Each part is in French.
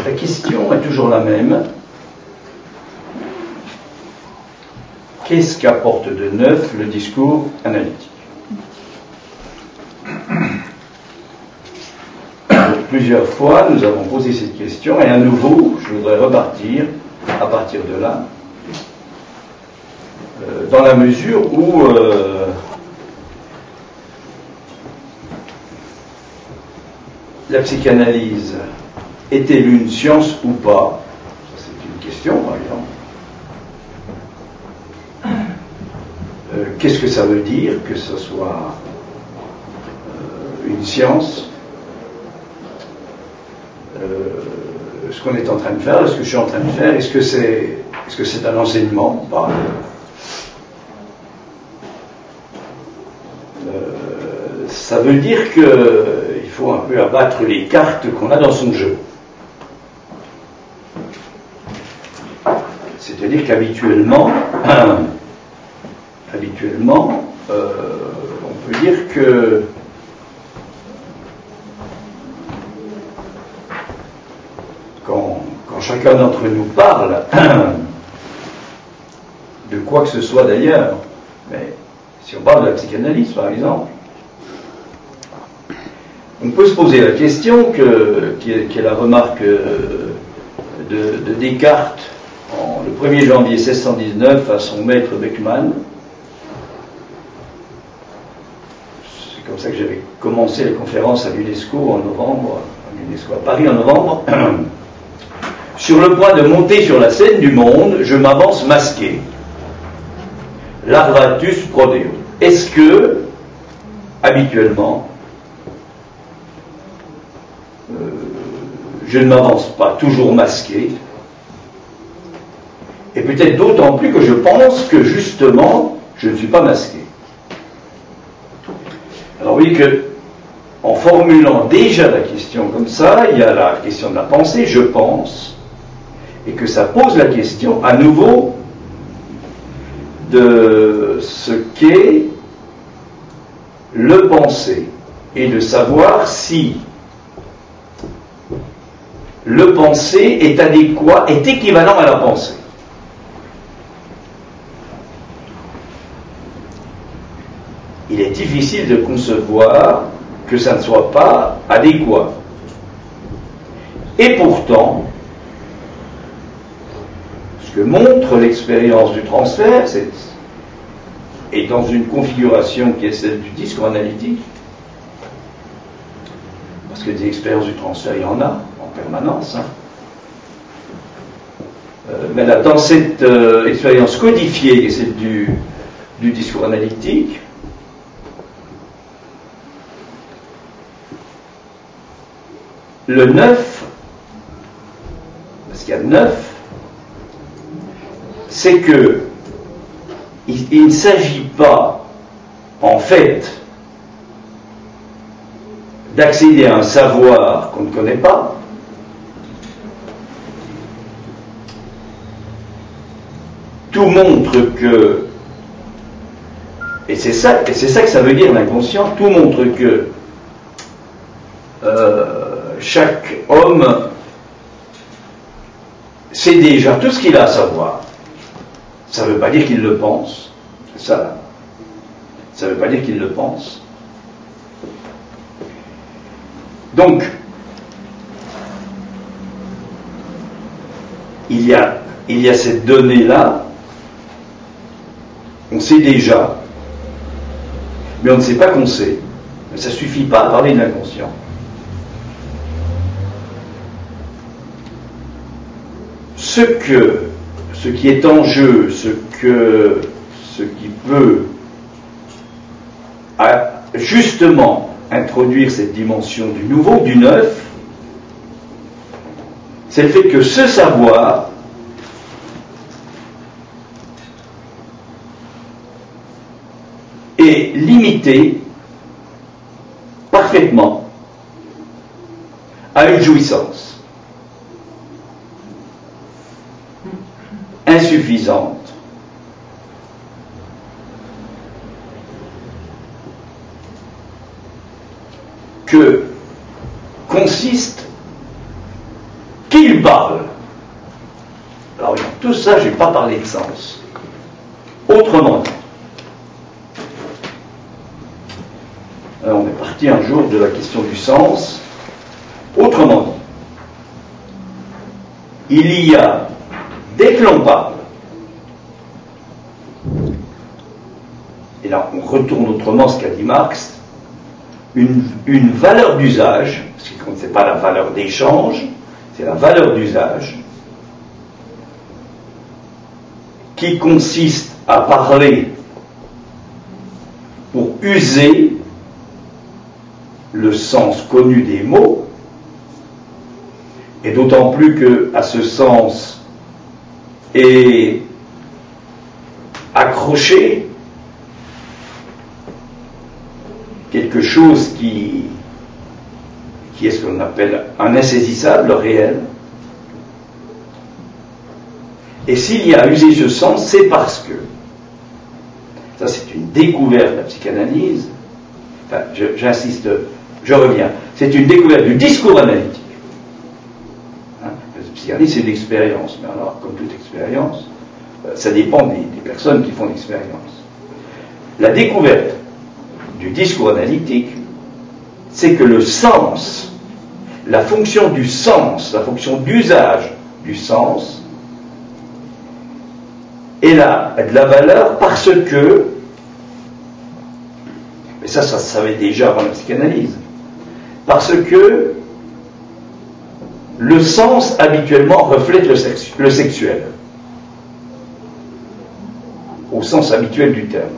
La question est toujours la même. Qu'est-ce qu'apporte de neuf le discours analytique? Plusieurs fois, nous avons posé cette question, et à nouveau, je voudrais repartir à partir de là, dans la mesure où la psychanalyse est-elle une science ou pas? Ça, c'est une question, par exemple. Qu'est-ce que ça veut dire que ce soit une science? Ce qu'on est en train de faire, ce que je suis en train de faire, est-ce que c'est un enseignement ou pas? Ça veut dire qu'il faut un peu abattre les cartes qu'on a dans son jeu. C'est-à-dire qu'habituellement, on peut dire que quand chacun d'entre nous parle de quoi que ce soit d'ailleurs, mais si on parle de la psychanalyse par exemple, on peut se poser la question qui est la remarque de Descartes le 1er janvier 1619 à son maître Beckmann. C'est comme ça que j'avais commencé la conférence à l'UNESCO à Paris en novembre. Sur le point de monter sur la scène du monde, je m'avance masqué. Larvatus prodeo. Est-ce que, habituellement, je ne m'avance pas toujours masqué, et peut-être d'autant plus que je pense que justement je ne suis pas masqué. Alors oui, que en formulant déjà la question comme ça, il y a la question de la pensée, je pense, et que ça pose la question à nouveau de ce qu'est le penser, et de savoir si le penser est adéquat, est équivalent à la pensée. Il est difficile de concevoir que ça ne soit pas adéquat. Et pourtant, ce que montre l'expérience du transfert, et dans une configuration qui est celle du discours analytique, parce que des expériences du transfert, il y en a en permanence, mais là, dans cette expérience codifiée, qui est celle du discours analytique, le neuf, parce qu'il y a neuf, c'est que il ne s'agit pas, en fait, d'accéder à un savoir qu'on ne connaît pas, tout montre que, et c'est ça que ça veut dire l'inconscient, tout montre que chaque homme sait déjà tout ce qu'il a à savoir. Ça ne veut pas dire qu'il le pense. Ça ne veut pas dire qu'il le pense. Donc, il y a cette donnée-là, on sait déjà, mais on ne sait pas qu'on sait. Mais ça ne suffit pas à parler de l'inconscient. Ce qui est en jeu, ce qui peut justement introduire cette dimension du nouveau, du neuf, c'est le fait que ce savoir est limité parfaitement à une jouissance insuffisante s'il parle, alors dans tout ça, je n'ai pas parlé de sens. Autrement dit, alors on est parti un jour de la question du sens. Autrement dit, il y a, dès que l'on parle, et là on retourne autrement ce qu'a dit Marx, une valeur d'usage, parce que ce n'est pas la valeur d'échange, c'est la valeur d'usage, qui consiste à parler pour user le sens connu des mots, et d'autant plus qu'à ce sens est accroché quelque chose qui est ce qu'on appelle un insaisissable réel. Et s'il y a à user ce sens, c'est parce que, ça c'est une découverte de la psychanalyse, enfin j'insiste, je reviens, c'est une découverte du discours analytique. La psychanalyse c'est une expérience, mais alors comme toute expérience, ça dépend des personnes qui font l'expérience. La découverte du discours analytique, c'est que le sens, la fonction du sens, la fonction d'usage du sens, est là de la valeur parce que, mais ça se savait déjà avant la psychanalyse, parce que le sens habituellement reflète le sexuel, au sens habituel du terme.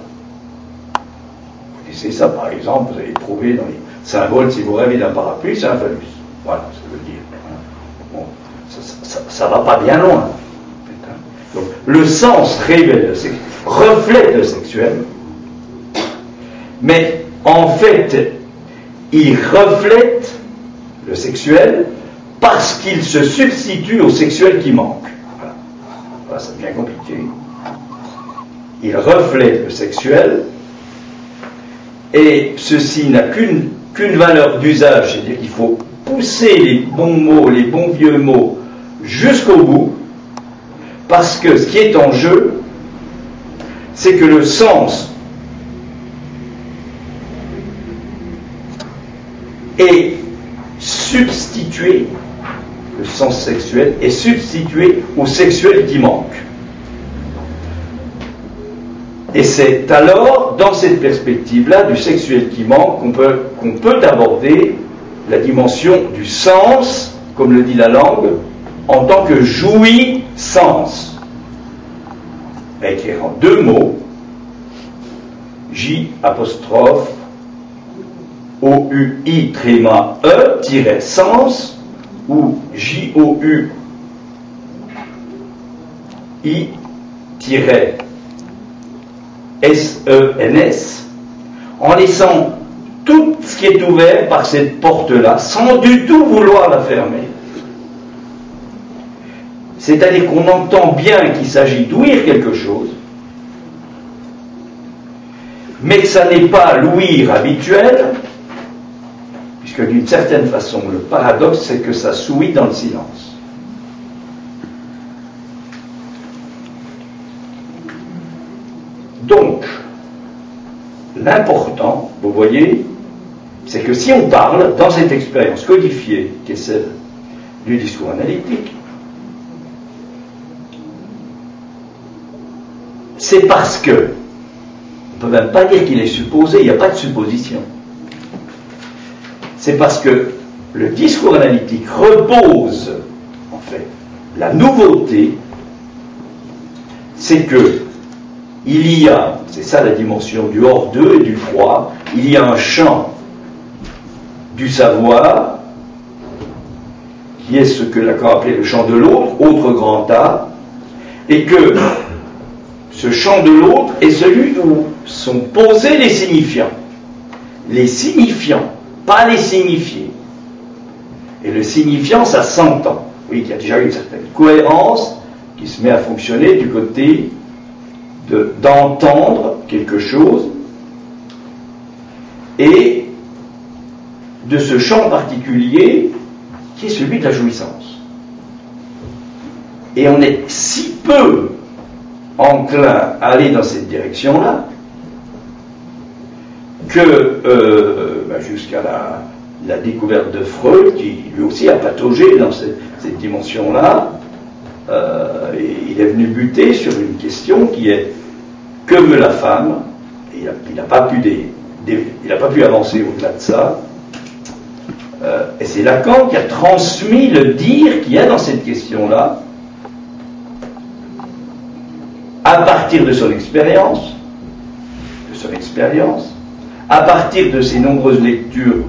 C'est ça, par exemple, vous allez trouver dans les symboles, si vous rêvez d'un parapluie, c'est un phallus. Voilà, ça veut dire. Bon, ça va pas bien loin. Donc, le sens reflète le sexuel, mais en fait, il reflète le sexuel parce qu'il se substitue au sexuel qui manque. Voilà, voilà ça devient compliqué. Il reflète le sexuel, et ceci n'a qu'une valeur d'usage, c'est-à-dire qu'il faut pousser les bons mots, les bons vieux mots, jusqu'au bout, parce que ce qui est en jeu, c'est que le sens est substitué, le sens sexuel est substitué au sexuel qui manque. Et c'est alors, dans cette perspective-là, du sexuel qui manque, qu'on peut aborder la dimension du sens, comme le dit la langue, en tant que jouissance. À écrire en deux mots, J apostrophe O-U-I tréma E tiret sens, ou J-O-U-I tiret S-E-N-S, en laissant tout ce qui est ouvert par cette porte-là, sans du tout vouloir la fermer. C'est-à-dire qu'on entend bien qu'il s'agit d'ouïr quelque chose, mais que ça n'est pas l'ouïr habituel, puisque d'une certaine façon, le paradoxe, c'est que ça s'ouït dans le silence. Donc, l'important, vous voyez, c'est que si on parle dans cette expérience codifiée, qui est celle du discours analytique, c'est parce que, on ne peut même pas dire qu'il est supposé, il n'y a pas de supposition. C'est parce que le discours analytique repose, en fait, la nouveauté, c'est que il y a, c'est ça la dimension du hors-deux et du froid, il y a un champ du savoir, qui est ce que Lacan appelait le champ de l'autre, autre grand A, et que ce champ de l'autre est celui où sont posés les signifiants. Les signifiants, pas les signifiés. Et le signifiant, ça s'entend. Oui, il y a déjà une certaine cohérence qui se met à fonctionner du côté d'entendre quelque chose et de ce champ particulier qui est celui de la jouissance. Et on est si peu enclin à aller dans cette direction-là que jusqu'à la découverte de Freud, qui lui aussi a pataugé dans cette dimension-là, il est venu buter sur une question qui est: que veut la femme? Et il n'a pas pu avancer au-delà de ça. Et c'est Lacan qui a transmis le dire qu'il y a dans cette question-là, à partir de son expérience, à partir de ses nombreuses lectures,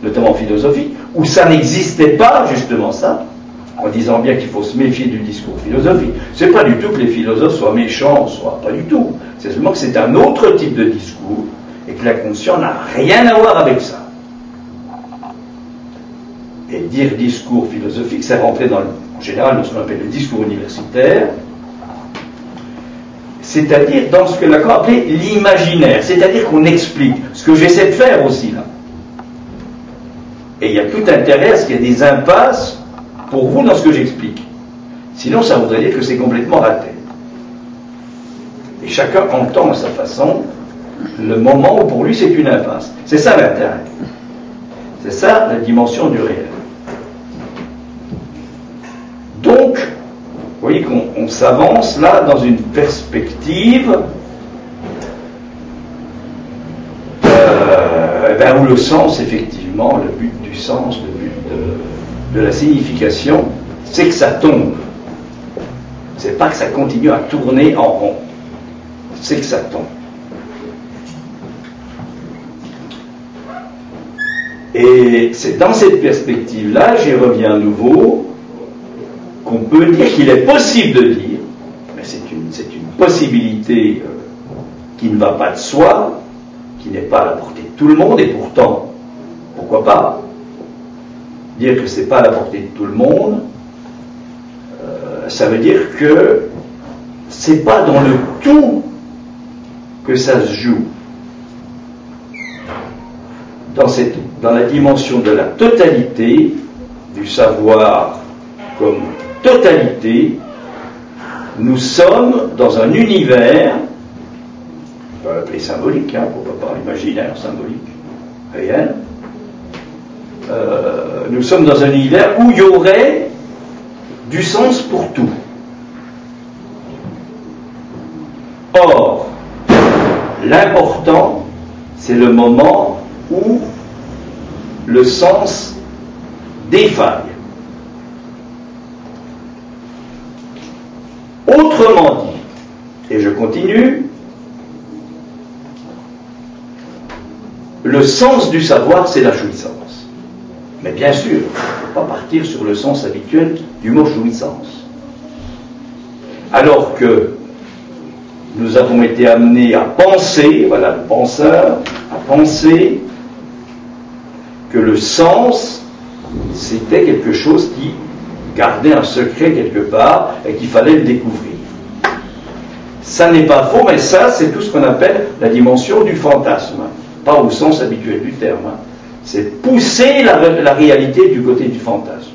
notamment philosophiques, où ça n'existait pas, justement ça, en disant bien qu'il faut se méfier du discours philosophique. C'est pas du tout que les philosophes soient méchants, pas du tout. C'est seulement que c'est un autre type de discours, et que l'inconscient n'a rien à voir avec ça. Et dire discours philosophique, c'est rentrer en général dans ce qu'on appelle le discours universitaire, c'est-à-dire dans ce que Lacan appelait l'imaginaire, c'est-à-dire qu'on explique, ce que j'essaie de faire aussi là. Et il y a tout intérêt à ce qu'il y ait des impasses pour vous dans ce que j'explique. Sinon, ça voudrait dire que c'est complètement raté. Et chacun entend à sa façon le moment où pour lui c'est une impasse. C'est ça l'intérêt. C'est ça la dimension du réel. Donc, vous voyez qu'on s'avance là dans une perspective où le sens, effectivement, le but du sens, le but de la signification, c'est que ça tombe. C'est pas que ça continue à tourner en rond. C'est que ça tombe. Et c'est dans cette perspective-là, j'y reviens à nouveau, qu'on peut dire qu'il est possible de dire, mais c'est une possibilité qui ne va pas de soi, qui n'est pas à la portée de tout le monde, et pourtant, pourquoi pas dire que c'est pas à la portée de tout le monde, ça veut dire que c'est pas dans le tout que ça se joue. Dans la dimension de la totalité, du savoir comme totalité, nous sommes dans un univers, on va l'appeler symbolique, pourquoi pas imaginaire, symbolique, réel. Nous sommes dans un univers où il y aurait du sens pour tout. Or, l'important, c'est le moment où le sens défaille. Autrement dit, et je continue, le sens du savoir, c'est la jouissance. Mais bien sûr, il ne faut pas partir sur le sens habituel du mot jouissance. Alors que nous avons été amenés à penser, voilà le penseur, à penser que le sens, c'était quelque chose qui gardait un secret quelque part et qu'il fallait le découvrir. Ça n'est pas faux, mais ça, c'est tout ce qu'on appelle la dimension du fantasme. Pas au sens habituel du terme. C'est pousser la réalité du côté du fantasme.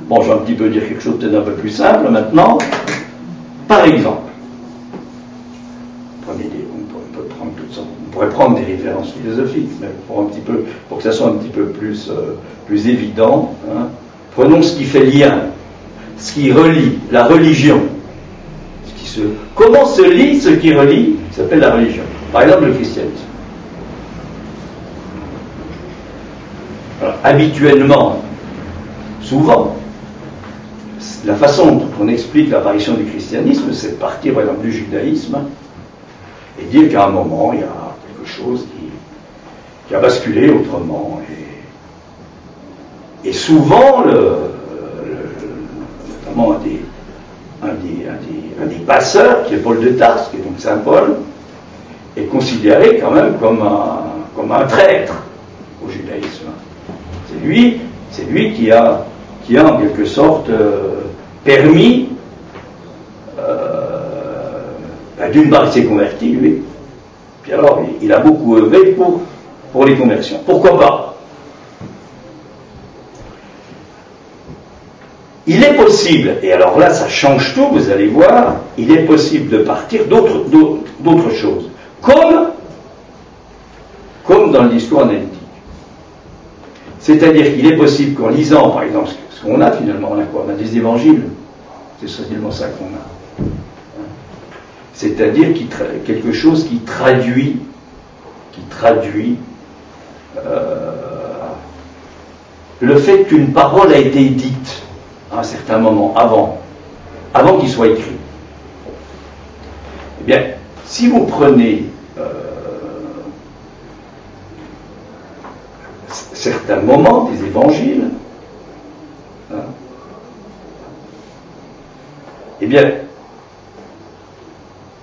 Bon, je vais un petit peu dire quelque chose peut-être un peu plus simple maintenant. Par exemple, on pourrait prendre des références philosophiques, mais pour que ça soit un petit peu plus évident, prenons ce qui fait lien, ce qui relie, la religion. Comment se lie ce qui relie, ça s'appelle la religion. Par exemple, le christianisme. Alors, habituellement, souvent, la façon dont on explique l'apparition du christianisme, c'est de partir par exemple du judaïsme et dire qu'à un moment, il y a quelque chose qui a basculé autrement. Et souvent, notamment un des passeurs, qui est Paul de Tarse, qui est donc Saint Paul, est considéré quand même comme un traître au judaïsme. C'est lui qui a en quelque sorte permis, d'une part il s'est converti lui, puis alors il a beaucoup œuvré pour les conversions. Pourquoi pas? est possible, et alors là ça change tout, vous allez voir, il est possible de partir d'autres choses, comme dans le discours analytique. C'est-à-dire qu'il est possible qu'en lisant, par exemple, ce qu'on a finalement, on a quoi? On a des évangiles, c'est essentiellement ça qu'on a. C'est-à-dire quelque chose qui traduit le fait qu'une parole a été dite à un certain moment, avant qu'il soit écrit. Eh bien, si vous prenez certains moments des évangiles, eh bien,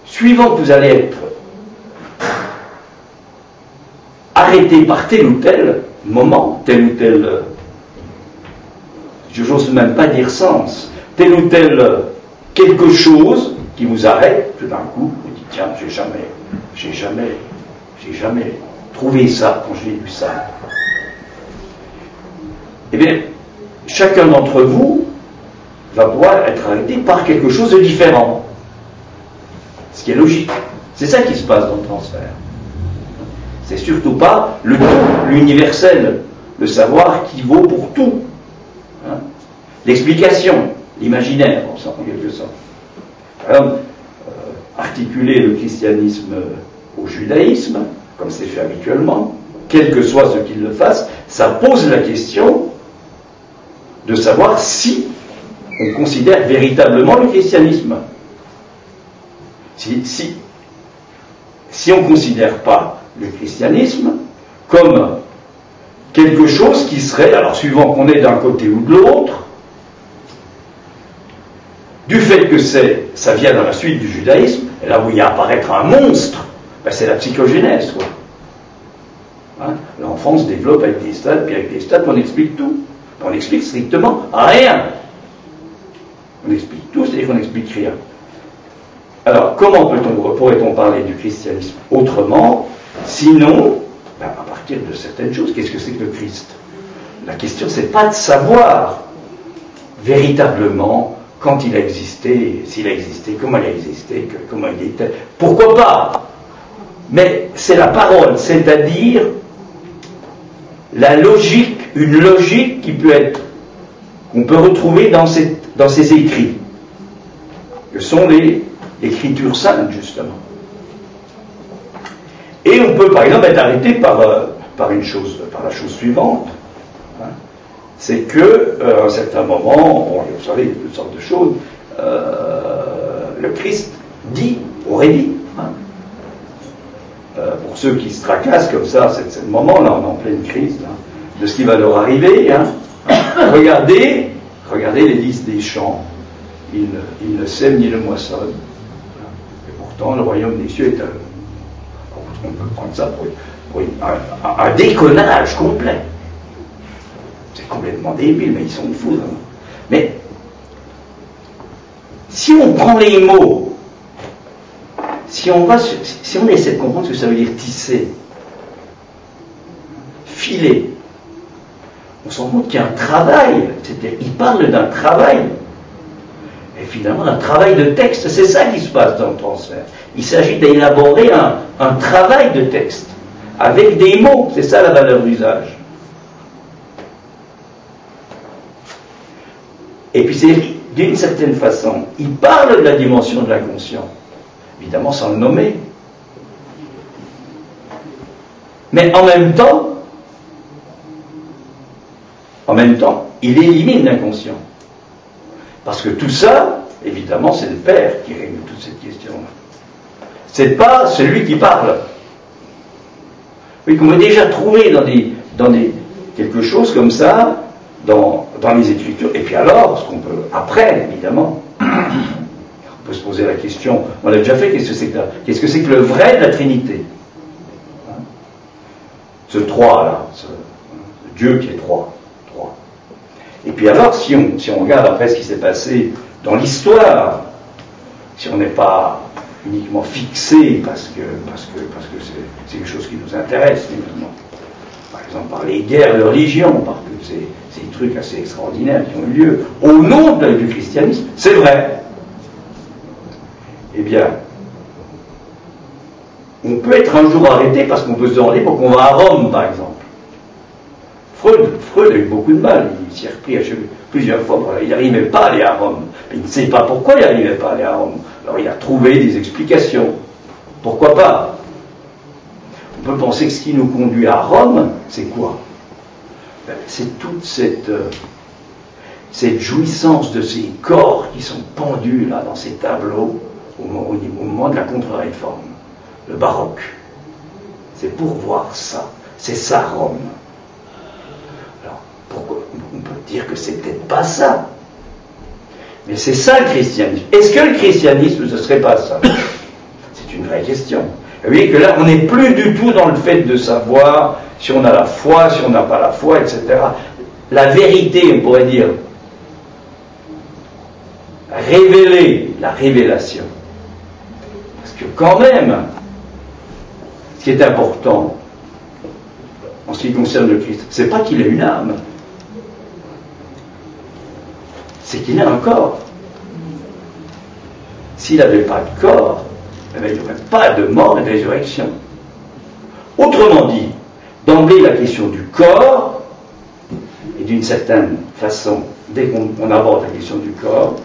suivant que vous allez être arrêté par tel ou tel moment, tel ou tel, je n'ose même pas dire sens, tel ou tel quelque chose qui vous arrête, tout d'un coup, vous dites, tiens, j'ai jamais trouvé ça quand j'ai lu ça. Eh bien, chacun d'entre vous va pouvoir être arrêté par quelque chose de différent. Ce qui est logique. C'est ça qui se passe dans le transfert. C'est surtout pas le tout, l'universel, le savoir qui vaut pour tout. Hein? L'explication, l'imaginaire, en quelque sorte. Par exemple, articuler le christianisme au judaïsme, comme c'est fait habituellement, quel que soit ce qu'il le fasse, ça pose la question de savoir si on considère véritablement le christianisme. Si on ne considère pas le christianisme comme quelque chose qui serait, alors suivant qu'on est d'un côté ou de l'autre, du fait que ça vient dans la suite du judaïsme, et là où il y a apparaître un monstre, ben c'est la psychogénèse, quoi. Hein? L'enfant se développe avec des stades, puis avec des stades, on explique tout. On explique strictement rien. On explique tout, c'est-à-dire qu'on n'explique rien. Alors, comment pourrait-on parler du christianisme autrement, sinon, à partir de certaines choses? Qu'est-ce que c'est que le Christ? La question, c'est pas de savoir véritablement quand il a existé, s'il a existé, comment il a existé, comment il était. Pourquoi pas? Mais c'est la parole, c'est-à-dire la logique, une logique qu'on peut retrouver dans ces écrits, que sont les Écritures saintes, justement. Et on peut, par exemple, être arrêté par la chose suivante. Hein, c'est que, à un certain moment, bon, vous savez, il y a toutes sortes de choses, le Christ aurait dit, pour ceux qui se tracassent comme ça, c'est le moment, là, on est en pleine crise, là, de ce qui va leur arriver. Hein. Regardez les lys des champs. Ils ne sèment ni ne moissonnent. Et pourtant, le royaume des cieux est on peut prendre ça pour un déconnage complet. C'est complètement débile, mais ils sont fous. Hein. Mais si on prend les mots, si on essaie de comprendre ce que ça veut dire tisser, filer, on se rend compte qu'il y a un travail, c'est-à-dire il parle d'un travail, et finalement un travail de texte, c'est ça qui se passe dans le transfert. Il s'agit d'élaborer un travail de texte, avec des mots, c'est ça la valeur d'usage. Et puis c'est d'une certaine façon, il parle de la dimension de l'inconscient, évidemment sans le nommer. Mais en même temps, il élimine l'inconscient. Parce que tout ça, évidemment, c'est le Père qui règle toute cette question-là. C'est pas celui qui parle. Oui, qu'on a déjà trouvé dans quelque chose comme ça, dans les Écritures. Et puis alors, ce qu'on peut, après, évidemment, on peut se poser la question, on l'a déjà fait, qu'est-ce que c'est que le vrai de la Trinité? Ce trois, là, ce Dieu qui est trois. Et puis alors, si on regarde après ce qui s'est passé dans l'histoire, si on n'est pas uniquement fixé parce que c'est quelque chose qui nous intéresse, finalement. Par exemple par les guerres de religion, par tous ces trucs assez extraordinaires qui ont eu lieu au nom du christianisme, c'est vrai. Eh bien, on peut être un jour arrêté parce qu'on peut se demander pourquoi on va à Rome, par exemple. Freud a eu beaucoup de mal, il s'y est repris plusieurs fois, il n'arrivait pas à aller à Rome. Mais il ne sait pas pourquoi il n'arrivait pas à aller à Rome. Alors il a trouvé des explications. Pourquoi pas? On peut penser que ce qui nous conduit à Rome, c'est quoi? C'est toute cette jouissance de ces corps qui sont pendus là dans ces tableaux au moment de la contre-réforme, le baroque. C'est pour voir ça. C'est ça Rome. Alors, pourquoi on peut dire que c'est peut-être pas ça? Mais c'est ça le christianisme. Est-ce que le christianisme, ce serait pas ça? C'est une vraie question. Vous voyez que là, on n'est plus du tout dans le fait de savoir si on a la foi, si on n'a pas la foi, etc. La vérité, on pourrait dire, révéler la révélation. Parce que quand même, ce qui est important, en ce qui concerne le Christ, c'est pas qu'il ait une âme, c'est qu'il ait un corps. S'il n'avait pas de corps, eh bien, il n'y aurait pas de mort et de résurrection. Autrement dit, d'emblée, la question du corps, et d'une certaine façon, dès qu'on aborde la question du corps,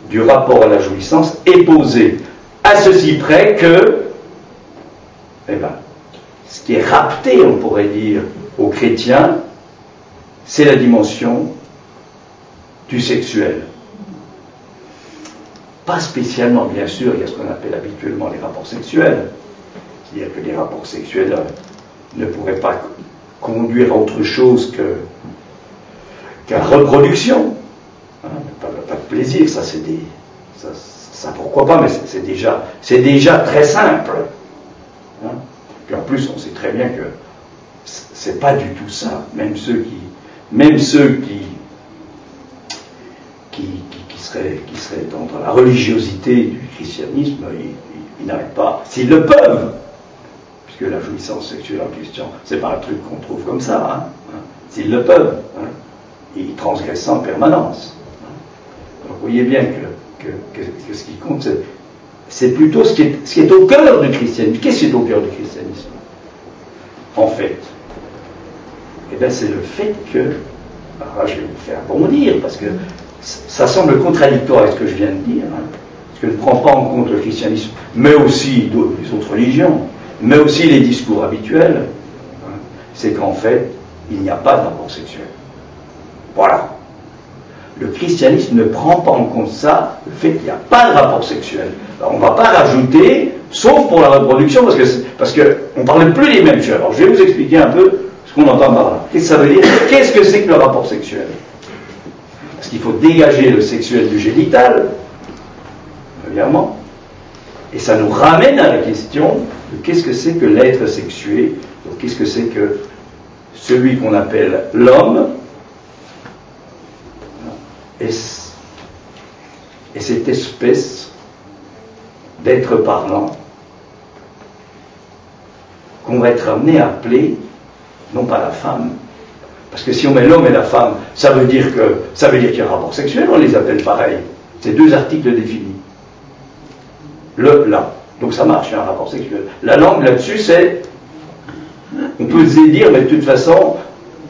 du rapport à la jouissance, est posée à ceci près que, eh bien, ce qui est rapté, on pourrait dire, aux chrétiens, c'est la dimension du sexuel. Pas spécialement, bien sûr, il y a ce qu'on appelle habituellement les rapports sexuels. C'est-à-dire que les rapports sexuels ne pourraient pas conduire à autre chose qu'à la reproduction. Hein, pas de plaisir, ça c'est des... Ça pourquoi pas, mais c'est déjà très simple. Hein. Puis en plus, on sait très bien que c'est pas du tout ça. Même ceux qui seraient dans la religiosité du christianisme, ils n'arrêtent pas, s'ils le peuvent, puisque la jouissance sexuelle en question, c'est pas un truc qu'on trouve comme ça, hein. S'ils le peuvent, hein, ils transgressent en permanence. Donc vous voyez bien que ce qui compte, c'est plutôt ce qui est au cœur du christianisme. Qu'est-ce qui est au cœur du christianisme? En fait, eh bien c'est le fait que, alors là je vais vous faire bondir, parce que ça semble contradictoire avec ce que je viens de dire, hein, parce que ne prend pas en compte le christianisme, mais aussi les autres religions, mais aussi les discours habituels, hein, c'est qu'en fait, il n'y a pas de rapport sexuel. Voilà. Le christianisme ne prend pas en compte ça, le fait qu'il n'y a pas de rapport sexuel. Alors on ne va pas rajouter, sauf pour la reproduction, parce que on ne parle plus des mêmes choses. Alors je vais vous expliquer un peu ce qu'on entend par là. Qu'est-ce que ça veut dire? Qu'est-ce que c'est que le rapport sexuel? Parce qu'il faut dégager le sexuel du génital, évidemment, et ça nous ramène à la question de qu'est-ce que c'est que l'être sexué, donc qu'est-ce que c'est que celui qu'on appelle l'homme, et cette espèce d'être parlant qu'on va être amené à appeler non pas la femme, parce que si on met l'homme et la femme, ça veut dire qu'il y a un rapport sexuel, on les appelle pareil. C'est deux articles définis. Le, là. Donc ça marche, il y a un rapport sexuel. La langue là-dessus, c'est... On peut se dire, mais de toute façon,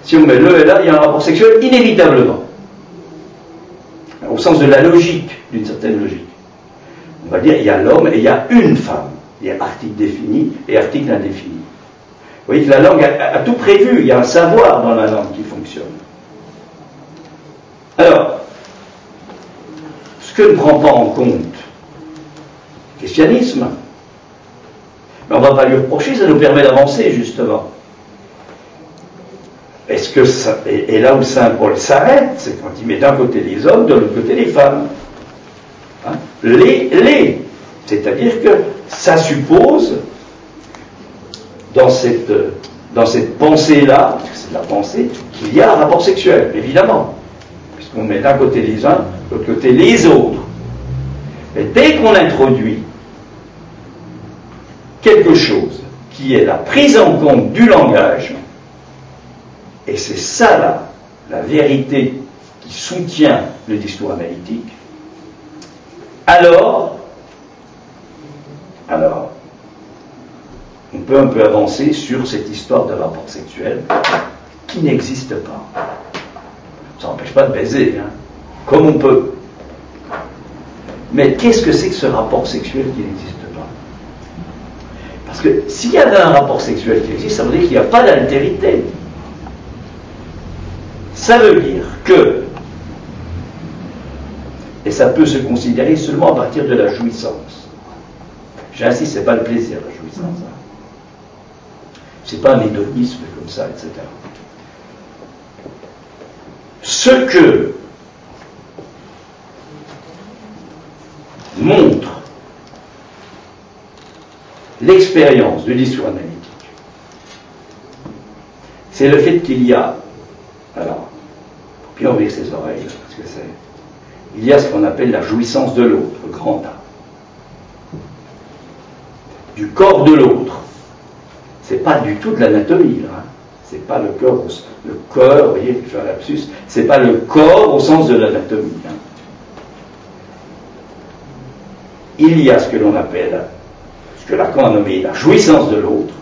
si on met le et là, il y a un rapport sexuel inévitablement. Au sens de la logique, d'une certaine logique. On va dire, il y a l'homme et il y a une femme. Il y a article défini et article indéfini. Vous voyez que la langue a tout prévu, il y a un savoir dans la langue qui fonctionne. Alors, ce que ne prend pas en compte le christianisme, mais on ne va pas lui reprocher, ça nous permet d'avancer justement. Est-ce que ça, et là où Saint Paul s'arrête, c'est quand il met d'un côté les hommes, de l'autre côté les femmes. Hein? C'est-à-dire que ça suppose, dans cette pensée-là, parce que c'est de la pensée, qu'il y a un rapport sexuel, évidemment. Puisqu'on met d'un côté les uns, de l'autre côté les autres. Mais dès qu'on introduit quelque chose qui est la prise en compte du langage, et c'est ça là, la vérité qui soutient le discours analytique, alors, on peut un peu avancer sur cette histoire de rapport sexuel qui n'existe pas. Ça n'empêche pas de baiser, hein, comme on peut. Mais qu'est-ce que c'est que ce rapport sexuel qui n'existe pas? Parce que s'il y avait un rapport sexuel qui existe, ça veut dire qu'il n'y a pas d'altérité. Ça veut dire que, et ça peut se considérer seulement à partir de la jouissance. J'insiste, ce n'est pas le plaisir, la jouissance. Hein. C'est pas un hédonisme comme ça, etc. Ce que montre l'expérience du discours analytique, c'est le fait qu'il y a, alors, faut bien ouvrir ses oreilles, parce que c'est, il y a ce qu'on appelle la jouissance de l'autre, le grand A, du corps de l'autre. C'est pas du tout de l'anatomie, là. C'est pas le corps, vous voyez, je fais un lapsus, c'est pas le corps au sens de l'anatomie. Hein. Il y a ce que l'on appelle, ce que Lacan a nommé la jouissance de l'autre.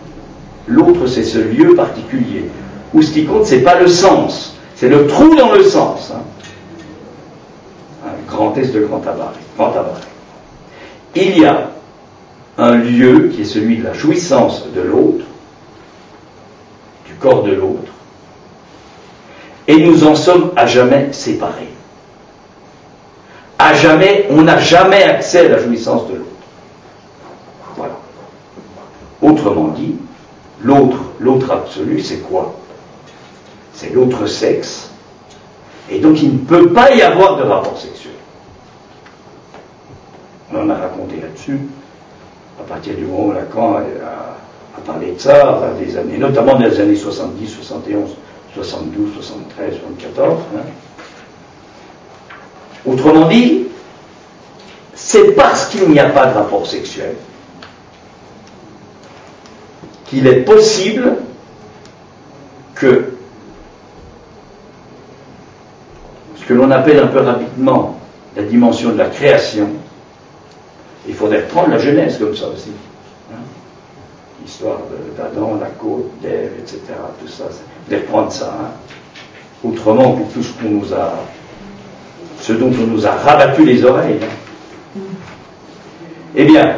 L'autre, c'est ce lieu particulier, où ce qui compte, c'est pas le sens, c'est le trou dans le sens. Hein. Un grand S de grand tabaret. Il y a un lieu qui est celui de la jouissance de l'autre, du corps de l'autre, et nous en sommes à jamais séparés. À jamais, on n'a jamais accès à la jouissance de l'autre. Voilà. Autrement dit, l'autre absolu, c'est quoi? C'est l'autre sexe, et donc il ne peut pas y avoir de rapport sexuel. On en a raconté là-dessus, à partir du moment où Lacan a parlé de ça, des années, notamment dans les années 70, 71, 72, 73, 74. Hein. Autrement dit, c'est parce qu'il n'y a pas de rapport sexuel qu'il est possible que ce que l'on appelle un peu rapidement la dimension de la création, il faudrait prendre la Genèse comme ça aussi. Hein. L'histoire d'Adam, la côte, d'Ève, etc. Tout ça, il faudrait prendre ça. Hein. Autrement que tout ce dont on nous a rabattu les oreilles. Hein. Eh bien,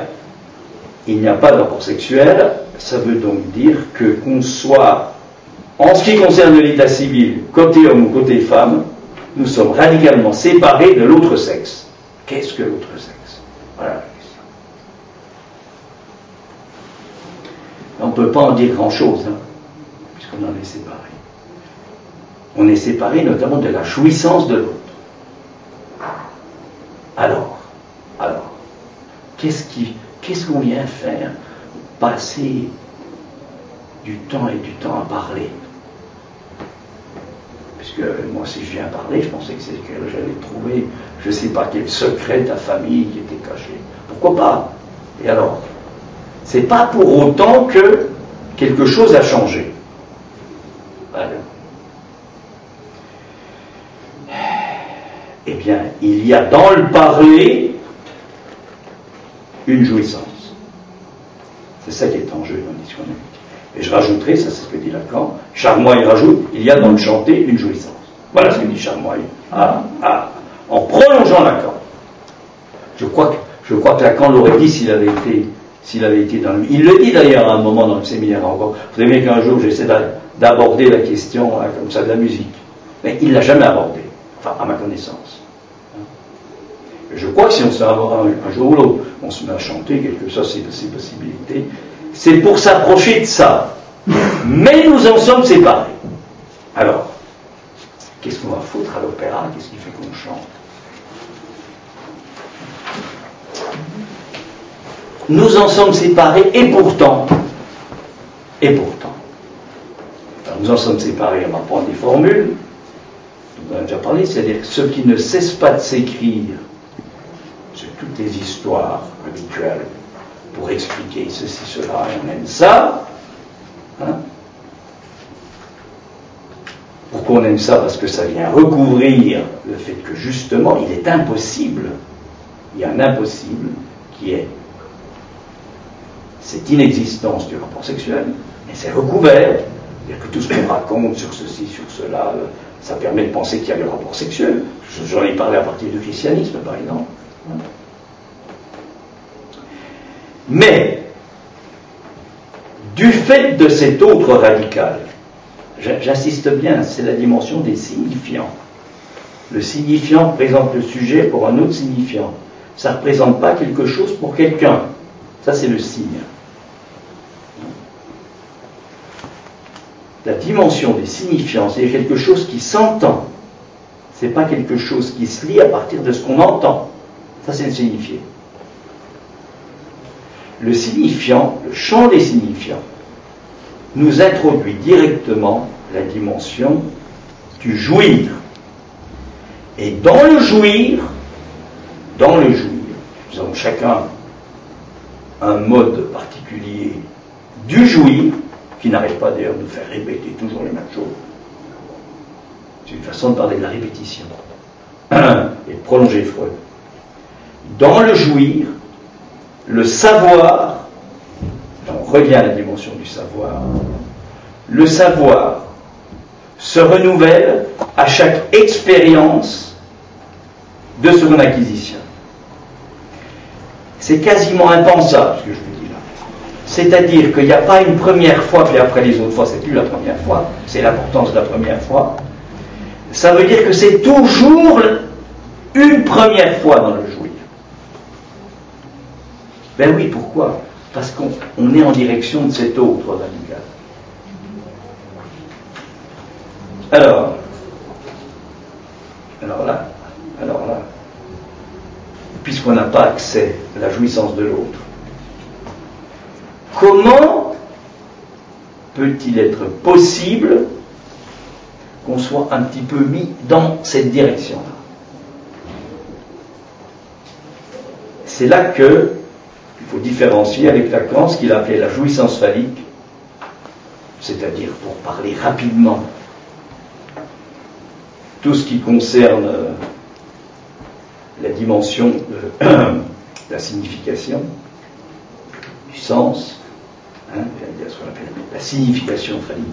il n'y a pas de rapport sexuel, ça veut donc dire que qu'on soit, en ce qui concerne l'état civil, côté homme ou côté femme, nous sommes radicalement séparés de l'autre sexe. Qu'est-ce que l'autre sexe? Voilà la question. On ne peut pas en dire grand-chose, hein, puisqu'on en est séparés. On est séparés notamment de la jouissance de l'autre. Alors, qu'est-ce qu'on vient faire? Passer du temps à parler. Puisque moi, si je viens parler, je pensais que j'allais trouver, je ne sais pas quel secret de ta famille qui était caché. Pourquoi pas? Et alors, c'est pas pour autant que quelque chose a changé. Voilà. Eh bien, il y a dans le parler une jouissance. C'est ça qui est en jeu dans le discours analytique. Et je rajouterai, ça c'est ce que dit Lacan, Charmoy rajoute, il y a dans le chanter une jouissance. Voilà ce que dit Charmoy. En prolongeant Lacan. Je crois que Lacan l'aurait dit s'il avait été dans le... Il le dit d'ailleurs à un moment dans le séminaire encore. Vous savez bien qu'un jour j'essaie d'aborder la question hein, comme ça de la musique. Mais il ne l'a jamais abordée. Enfin, à ma connaissance. Je crois que si on se met un jour ou l'autre, on se met à chanter, quelque chose, c'est possibilités, c'est pour s'approcher de ça. Mais nous en sommes séparés. Alors, qu'est-ce qu'on va foutre à l'opéra? Qu'est-ce qui fait qu'on chante? Nous en sommes séparés, et pourtant, alors, nous en sommes séparés, on va prendre des formules, on en a déjà parlé, c'est-à-dire ce qui ne cesse pas de s'écrire, c'est toutes les histoires habituelles pour expliquer ceci, cela et même ça. Hein? Pourquoi on aime ça? Parce que ça vient recouvrir le fait que justement, il est impossible, il y a un impossible qui est cette inexistence du rapport sexuel, et c'est recouvert. C'est-à-dire que tout ce qu'on raconte sur ceci, sur cela, ça permet de penser qu'il y a le rapport sexuel. J'en ai parlé à partir du christianisme, par exemple. Mais, du fait de cet autre radical, j'insiste bien, c'est la dimension des signifiants. Le signifiant présente le sujet pour un autre signifiant. Ça ne représente pas quelque chose pour quelqu'un. Ça, c'est le signe. La dimension des signifiants, c'est quelque chose qui s'entend. Ce n'est pas quelque chose qui se lit à partir de ce qu'on entend. Ça, c'est le signifié. Le signifiant, le champ des signifiants, nous introduit directement la dimension du jouir. Et dans le jouir, nous avons chacun un mode particulier du jouir, qui n'arrête pas d'ailleurs de nous faire répéter toujours les mêmes choses. C'est une façon de parler de la répétition et de prolonger Freud. Dans le jouir, le savoir, on revient à la dimension du savoir, le savoir se renouvelle à chaque expérience de son acquisition. C'est quasiment impensable ce que je vous dis là. C'est-à-dire qu'il n'y a pas une première fois, puis après les autres fois, c'est plus la première fois, c'est l'importance de la première fois. Ça veut dire que c'est toujours une première fois dans le jouir. Ben oui, pourquoi? Parce qu'on est en direction de cet autre radical. Alors là, puisqu'on n'a pas accès à la jouissance de l'autre, comment peut-il être possible qu'on soit un petit peu mis dans cette direction-là? C'est là qu'il faut différencier avec Lacan ce qu'il appelait la jouissance phallique, c'est-à-dire, pour parler rapidement, tout ce qui concerne la dimension de la signification, du sens, ce qu'on appelle la signification phallique.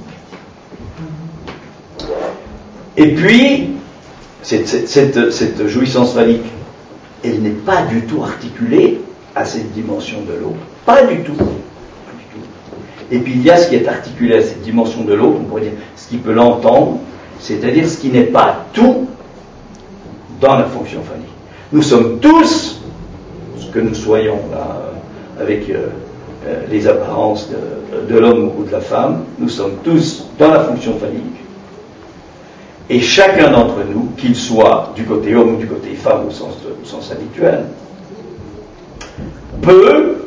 Et puis, cette jouissance phallique, elle n'est pas du tout articulée à cette dimension de l'autre. Pas du tout. Et puis il y a ce qui est articulé à cette dimension de l'autre, on pourrait dire ce qui peut l'entendre, c'est-à-dire ce qui n'est pas tout dans la fonction phallique. Nous sommes tous, ce que nous soyons là, avec les apparences de l'homme ou de la femme, nous sommes tous dans la fonction phallique. Et chacun d'entre nous, qu'il soit du côté homme ou du côté femme au sens habituel, peut,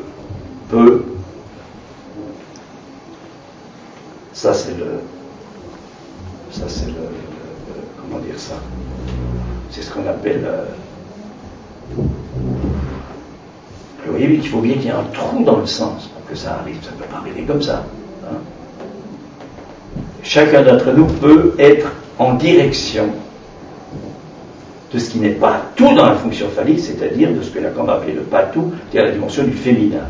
ça c'est comment dire ça, c'est ce qu'on appelle, vous voyez qu'il faut bien qu'il y ait un trou dans le sens pour que ça arrive, ça ne peut pas arriver comme ça. Hein. Chacun d'entre nous peut être en direction de ce qui n'est pas tout dans la fonction phallique, c'est-à-dire de ce que Lacan va appeler le pas tout, c'est-à-dire la dimension du féminin.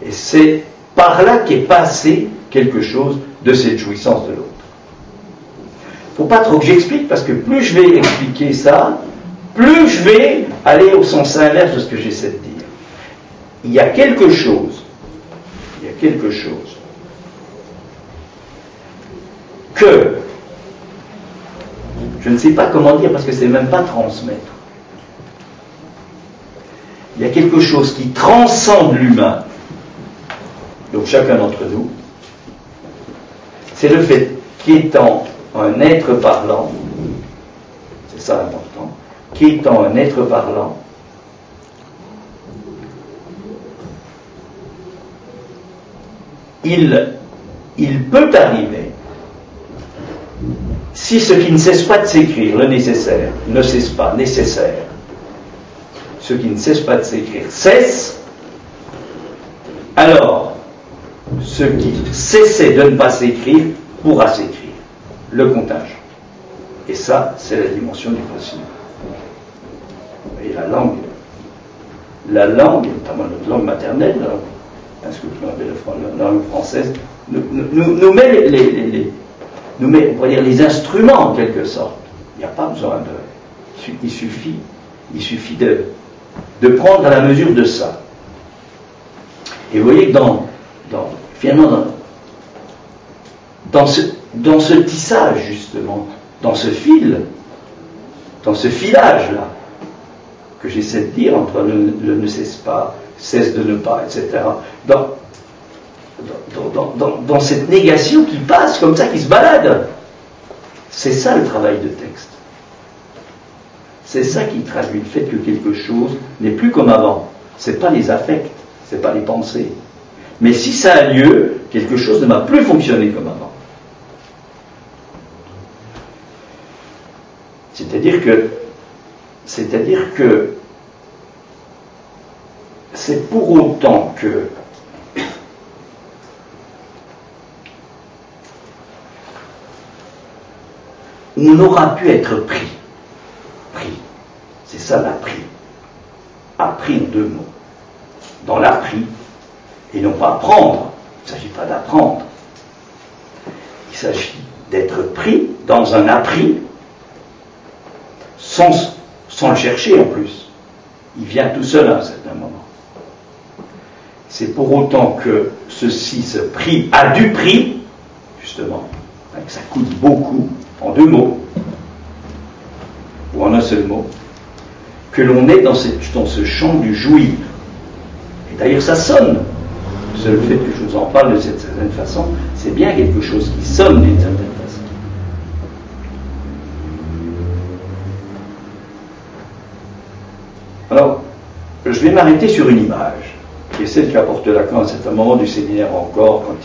Et c'est par là qu'est passé quelque chose de cette jouissance de l'autre. Il ne faut pas trop que j'explique, parce que plus je vais expliquer ça, plus je vais aller au sens inverse de ce que j'essaie de dire. Il y a quelque chose que je ne sais pas comment dire, parce que c'est même pas transmettre. Il y a quelque chose qui transcende l'humain, donc chacun d'entre nous, c'est le fait qu'étant un être parlant, c'est ça l'important, qu'étant un être parlant, il peut arriver, si ce qui ne cesse pas de s'écrire, le nécessaire, ne cesse pas, nécessaire, ce qui ne cesse pas de s'écrire cesse, alors ce qui cessait de ne pas s'écrire pourra s'écrire. Le comptage. Et ça, c'est la dimension du possible. Et la langue, notamment notre langue maternelle, parce que la langue française, nous met nous met, on pourrait dire, les instruments en quelque sorte. Il n'y a pas besoin de... Il suffit de prendre à la mesure de ça. Et vous voyez que finalement, dans ce tissage, justement, dans ce fil, dans ce filage-là, que j'essaie de dire entre le ne cesse pas, cesse de ne pas, etc., dans cette négation qui passe comme ça, qui se balade, c'est ça le travail de texte. C'est ça qui traduit le fait que quelque chose n'est plus comme avant. Ce n'est pas les affects, ce n'est pas les pensées. Mais si ça a lieu, quelque chose ne va plus fonctionner comme avant. C'est-à-dire que c'est pour autant que on aura pu être pris. C'est ça l'appris. Appris en deux mots. Dans l'appris, et non pas apprendre. Il ne s'agit pas d'apprendre. Il s'agit d'être pris dans un appris sans le chercher en plus. Il vient tout seul à un certain moment. C'est pour autant que ce prix a du prix, justement, que ça coûte beaucoup, en deux mots, ou en un seul mot, que l'on est dans ce champ du jouir. Et d'ailleurs ça sonne. Le seul fait que je vous en parle de cette certaine façon, c'est bien quelque chose qui sonne d'une certaine façon. Alors, je vais m'arrêter sur une image, qui est celle qu'apporte Lacan à un certain moment du séminaire encore, quand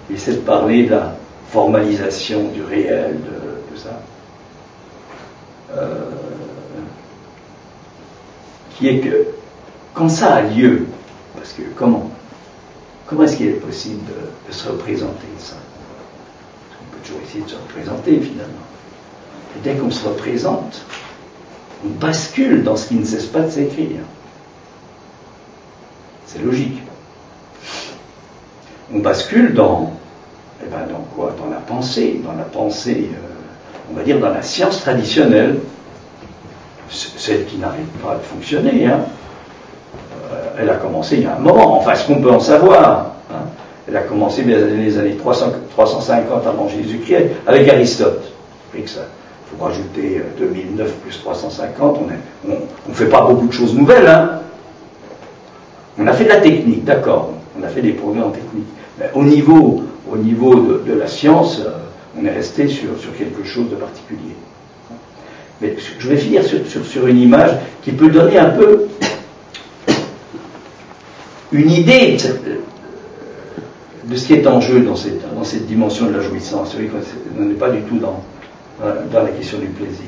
il essaie de parler de la formalisation du réel, de ça. Qui est que, quand ça a lieu, parce que comment est-ce qu'il est possible de se représenter ça? On peut toujours essayer de se représenter finalement. Et dès qu'on se représente, on bascule dans ce qui ne cesse pas de s'écrire. C'est logique. On bascule dans quoi? Dans la pensée, on va dire dans la science traditionnelle, celle qui n'arrête pas de fonctionner. Elle a commencé il y a un moment, enfin ce qu'on peut en savoir. Elle a commencé dans les années 350 avant Jésus-Christ avec Aristote. Il faut rajouter 2009 plus 350, on ne fait pas beaucoup de choses nouvelles. On a fait de la technique, d'accord, on a fait des progrès en technique. Mais au niveau de la science, on est resté sur quelque chose de particulier. Mais je vais finir sur une image qui peut donner un peu une idée de ce qui est en jeu dans cette dimension de la jouissance. Vous savez qu'on n'est pas du tout dans la question du plaisir.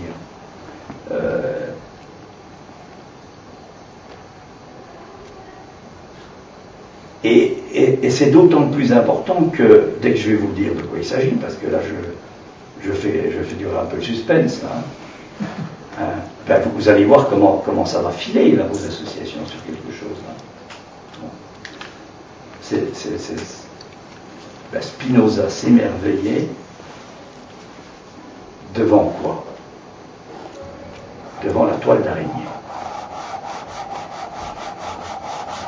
Et c'est d'autant plus important que, dès que je vais vous dire de quoi il s'agit, parce que là je fais durer un peu le suspense, vous allez voir comment ça va filer là, vos associations sur quelque chose. Spinoza s'émerveillait devant quoi? Devant la toile d'araignée.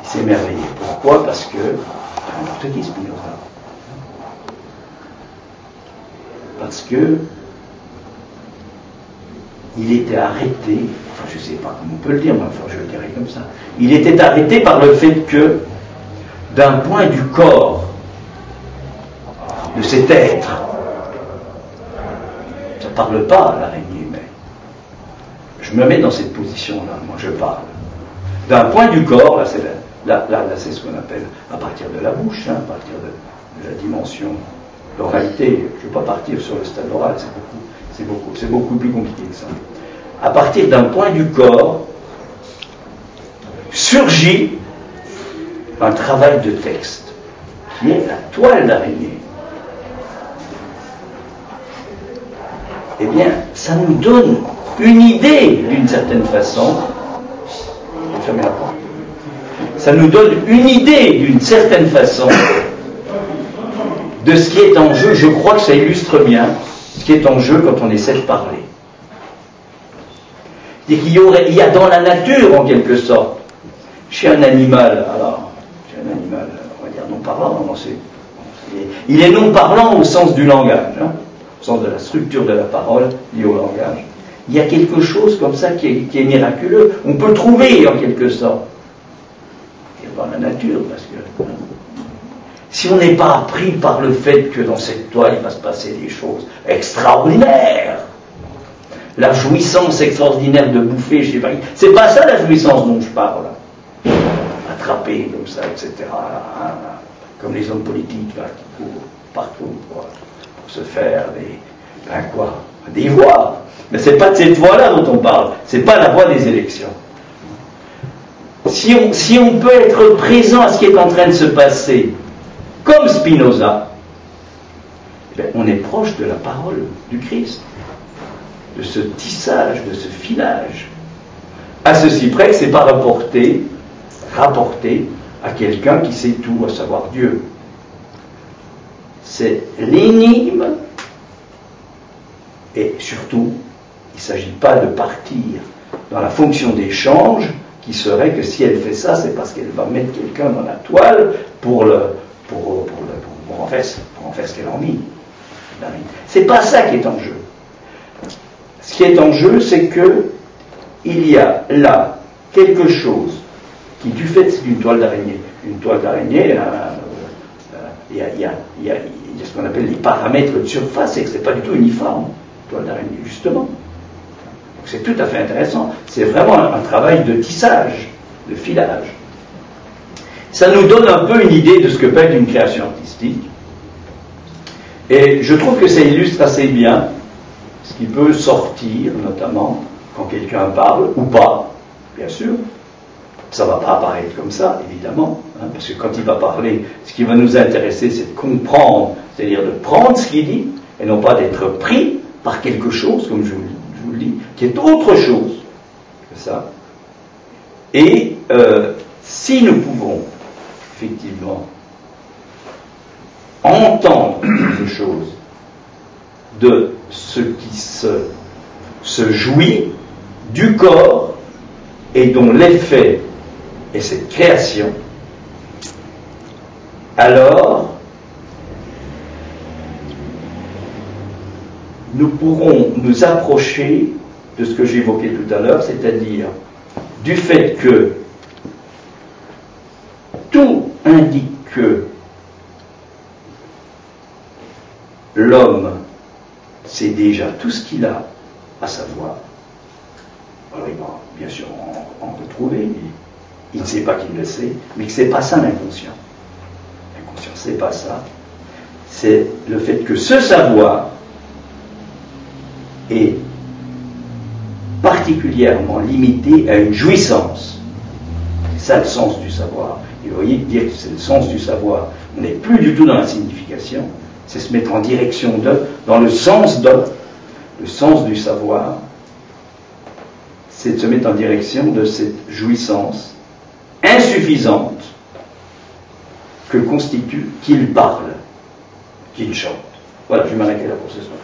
Il s'émerveillait. Pourquoi? Parce que n'importe qui Spinoza. Parce que il était arrêté, enfin je ne sais pas comment on peut le dire, mais enfin je le dirais comme ça. Il était arrêté par le fait que d'un point du corps de cet être, ça ne parle pas à l'araignée, mais je me mets dans cette position-là, moi je parle. D'un point du corps, là c'est ce qu'on appelle à partir de la bouche, à partir de la dimension l'oralité. Je ne vais pas partir sur le stade oral, c'est beaucoup plus compliqué que ça. À partir d'un point du corps, surgit un travail de texte, qui est la toile d'araignée. eh bien, ça nous donne une idée, d'une certaine façon. Fermez la porte. Ça nous donne une idée, d'une certaine façon, de ce qui est en jeu. Je crois que ça illustre bien ce qui est en jeu quand on essaie de parler. Il y a dans la nature, en quelque sorte, chez un animal, on va dire non parlant, il est non parlant au sens du langage, au sens de la structure de la parole liée au langage. Il y a quelque chose comme ça qui est miraculeux. On peut trouver, en quelque sorte, dans la nature, parce que si on n'est pas appris par le fait que dans cette toile il va se passer des choses extraordinaires, la jouissance extraordinaire de bouffer, je sais pas, c'est pas ça la jouissance dont je parle. Attraper comme ça, etc. Comme les hommes politiques là, qui courent partout pour se faire des voix. Mais c'est pas de cette voix-là dont on parle. C'est pas la voix des élections. Si on peut être présent à ce qui est en train de se passer, comme Spinoza, eh bien, on est proche de la parole du Christ, de ce tissage, de ce filage. À ceci près que ce n'est pas rapporté à quelqu'un qui sait tout, à savoir Dieu. C'est l'énigme, et surtout, il ne s'agit pas de partir dans la fonction d'échange, qui serait que si elle fait ça, c'est parce qu'elle va mettre quelqu'un dans la toile pour en faire ce qu'elle a envie. C'est pas ça qui est en jeu. Ce qui est en jeu, c'est que il y a là quelque chose qui, du fait d'une toile d'araignée, il y a ce qu'on appelle les paramètres de surface, et que c'est pas du tout uniforme, une toile d'araignée, justement. Donc c'est tout à fait intéressant. C'est vraiment un travail de tissage, de filage. Ça nous donne un peu une idée de ce que peut être une création artistique. Et je trouve que ça illustre assez bien ce qui peut sortir, notamment quand quelqu'un parle, ou pas, bien sûr. Ça ne va pas apparaître comme ça, évidemment, parce que quand il va parler, ce qui va nous intéresser, c'est de comprendre, c'est-à-dire de prendre ce qu'il dit, et non pas d'être pris par quelque chose, comme je vous le dis, qui est autre chose que ça. Et si nous pouvons, effectivement, entendre quelque chose de ce qui se jouit du corps et dont l'effet est cette création, alors nous pourrons nous approcher de ce que j'évoquais tout à l'heure, c'est-à-dire du fait que tout indique que l'homme sait déjà tout ce qu'il a à savoir. Alors il va bien sûr en retrouver, il ne sait pas qu'il le sait, mais que c'est pas ça l'inconscient. L'inconscient, c'est pas ça. C'est le fait que ce savoir est particulièrement limité à une jouissance. C'est ça le sens du savoir. Et vous voyez, dire que c'est le sens du savoir, on n'est plus du tout dans la signification, c'est se mettre en direction de, dans le sens du savoir, c'est de se mettre en direction de cette jouissance insuffisante que constitue qu'il parle, qu'il chante. Voilà, je vais m'arrêter là pour ce soir.